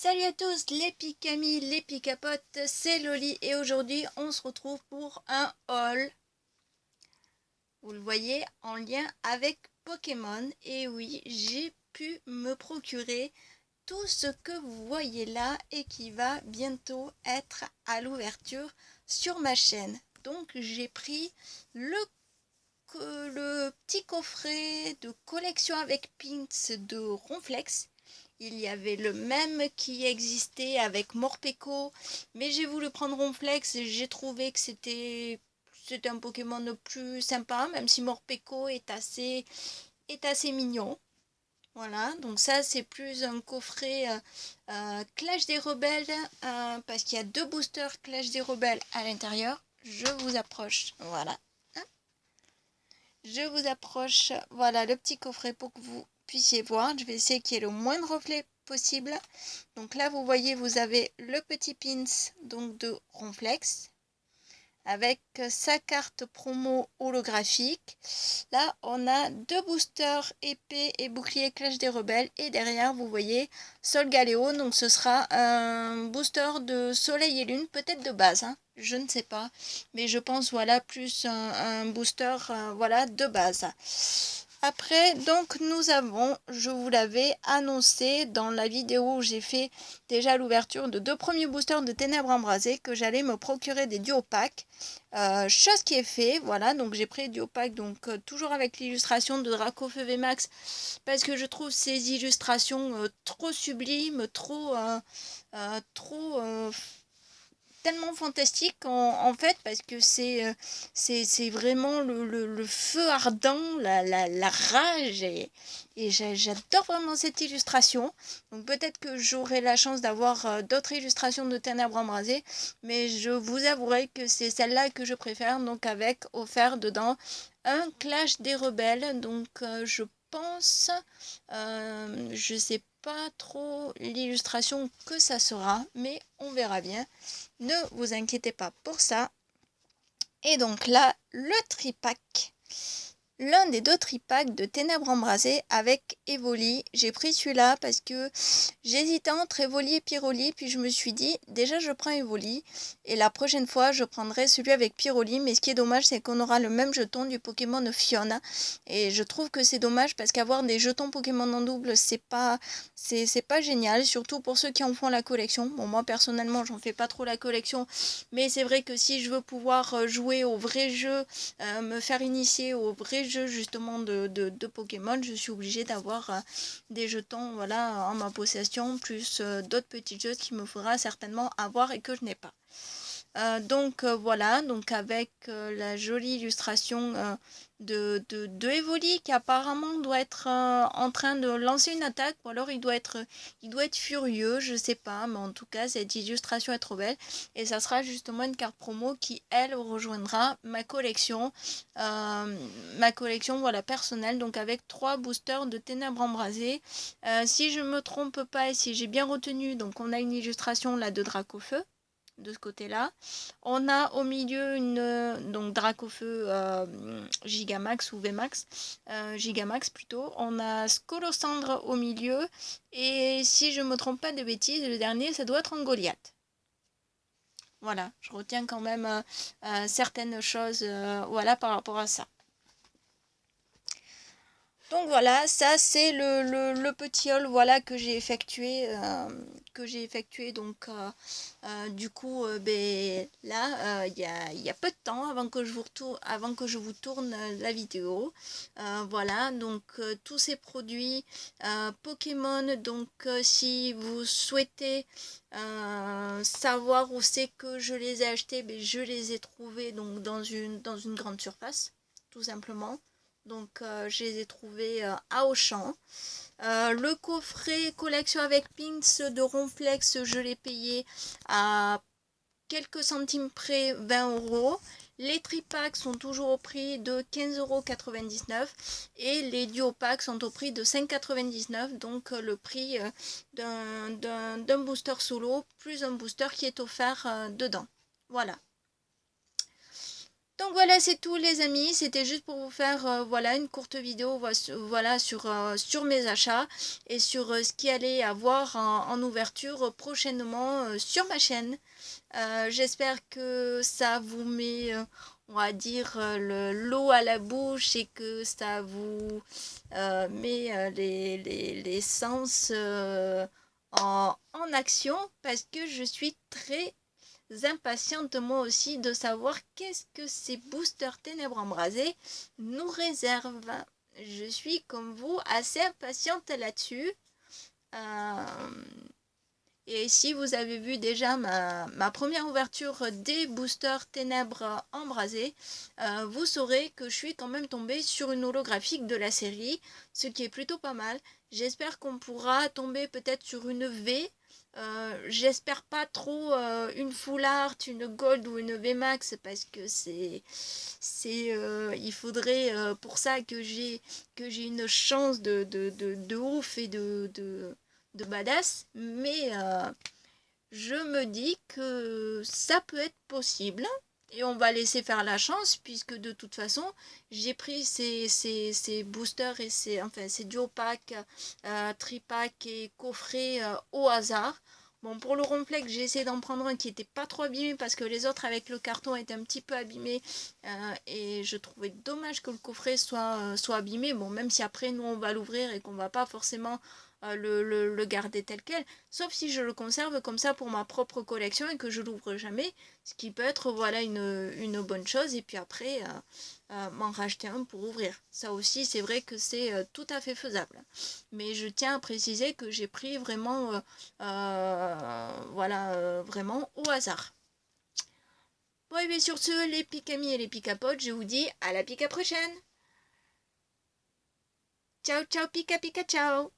Salut à tous les picamis, les picapotes, c'est Loli et aujourd'hui on se retrouve pour un haul, vous le voyez, en lien avec Pokémon. Et oui, j'ai pu me procurer tout ce que vous voyez là et qui va bientôt être à l'ouverture sur ma chaîne. Donc j'ai pris le petit coffret de collection avec pins de Ronflex. Il y avait le même qui existait avec Morpeko, mais j'ai voulu prendre Ronflex et j'ai trouvé que c'était un Pokémon plus sympa, même si Morpeko est assez mignon. Voilà, donc ça c'est plus un coffret Clash des Rebelles, parce qu'il y a deux boosters Clash des Rebelles à l'intérieur. Je vous approche, voilà. Je vous approche, voilà le petit coffret pour que vous puissiez voir. Je vais essayer qu'il y ait le moins de reflets possible. Donc là, vous voyez, vous avez le petit pins donc de Ronflex avec sa carte promo holographique. Là, on a deux boosters épée et bouclier Clash des Rebelles. Et derrière, vous voyez Solgaleo. Donc ce sera un booster de Soleil et Lune, peut-être de base, hein, je ne sais pas. Mais je pense, voilà, plus un booster voilà, de base. Après, donc nous avons, je vous l'avais annoncé dans la vidéo où j'ai fait déjà l'ouverture de deux premiers boosters de Ténèbres Embrasées, que j'allais me procurer des duo packs. Chose qui est fait, voilà, donc j'ai pris duo pack, donc toujours avec l'illustration de Dracofeu VMAX, parce que je trouve ces illustrations trop sublimes, trop tellement fantastique en fait, parce que c'est vraiment le feu ardent, la rage, et j'adore vraiment cette illustration. Donc peut-être que j'aurai la chance d'avoir d'autres illustrations de Ténèbres Embrasées, mais je vous avouerai que c'est celle-là que je préfère, donc avec offert dedans un Clash des Rebelles. Donc je pense, je sais pas trop l'illustration que ça sera, mais on verra bien. Ne vous inquiétez pas pour ça. Et donc là, le tripack. L'un des deux tripacks de Ténèbres Embrasées avec Evoli. J'ai pris celui-là parce que j'hésitais entre Evoli et Pyroli, puis je me suis dit, déjà je prends Evoli, et la prochaine fois je prendrai celui avec Pyroli, mais ce qui est dommage c'est qu'on aura le même jeton du Pokémon Fiona, et je trouve que c'est dommage parce qu'avoir des jetons Pokémon en double, c'est pas génial, surtout pour ceux qui en font la collection. Bon, moi personnellement j'en fais pas trop la collection, mais c'est vrai que si je veux pouvoir jouer au vrai jeu, me faire initier au vrai jeu justement de Pokémon, je suis obligée d'avoir des jetons, voilà, en ma possession, plus d'autres petites choses qu'il me faudra certainement avoir et que je n'ai pas. Donc voilà, donc avec la jolie illustration de Evoli, qui apparemment doit être en train de lancer une attaque, ou alors il doit être furieux, je sais pas, mais en tout cas cette illustration est trop belle, et ça sera justement une carte promo qui elle rejoindra ma collection voilà, personnelle, donc avec 3 boosters de Ténèbres Embrasées. Si je me trompe pas et si j'ai bien retenu, donc on a une illustration là de Dracofeu de ce côté-là. On a au milieu donc Dracofeu Gigamax ou Vmax, Gigamax plutôt. On a Scolosandre au milieu, et si je me trompe pas de bêtises, le dernier ça doit être un Goliath. Voilà, je retiens quand même certaines choses voilà, par rapport à ça. Donc voilà, ça c'est le petit haul voilà, que j'ai effectué, donc du coup là il y a peu de temps avant que je vous tourne la vidéo. Voilà, donc tous ces produits Pokémon, donc si vous souhaitez savoir où c'est que je les ai achetés, je les ai trouvés donc dans une grande surface, tout simplement. Donc je les ai trouvés à Auchan. Le coffret collection avec pins de Ronflex, je l'ai payé à quelques centimes près, 20 €. Les tripacks sont toujours au prix de 15,99 € et les duo packs sont au prix de 5,99 €, donc le prix d'un booster solo plus un booster qui est offert dedans. Voilà. Donc voilà, c'est tout les amis, c'était juste pour vous faire voilà une courte vidéo voilà sur mes achats et sur ce qui allait avoir en ouverture prochainement sur ma chaîne. J'espère que ça vous met on va dire l'eau à la bouche et que ça vous met les sens en action parce que je suis très impatiente moi aussi de savoir qu'est-ce que ces boosters ténèbres embrasées nous réservent. Je suis comme vous assez impatiente là-dessus. Et si vous avez vu déjà ma première ouverture des boosters ténèbres embrasés, vous saurez que je suis quand même tombée sur une holographique de la série, ce qui est plutôt pas mal. J'espère qu'on pourra tomber peut-être sur une V. J'espère pas trop une full art, une gold ou une VMAX parce que il faudrait pour ça que j'ai une chance de ouf et de badass, mais je me dis que ça peut être possible et on va laisser faire la chance puisque de toute façon j'ai pris ces boosters et ces duo packs, tripack et coffrets au hasard. Bon, pour le Ronflex, j'ai essayé d'en prendre un qui était pas trop abîmé parce que les autres avec le carton étaient un petit peu abîmés et je trouvais dommage que le coffret soit abîmé. Bon, même si après nous on va l'ouvrir et qu'on va pas forcément le garder tel quel, sauf si je le conserve comme ça pour ma propre collection et que je l'ouvre jamais, ce qui peut être voilà une bonne chose, et puis après m'en racheter un pour ouvrir. Ça aussi c'est vrai que c'est tout à fait faisable. Mais je tiens à préciser que j'ai pris vraiment voilà vraiment au hasard. Bon et bien sur ce, les picamis et les picapotes, je vous dis à la pica prochaine. Ciao ciao pica pica ciao.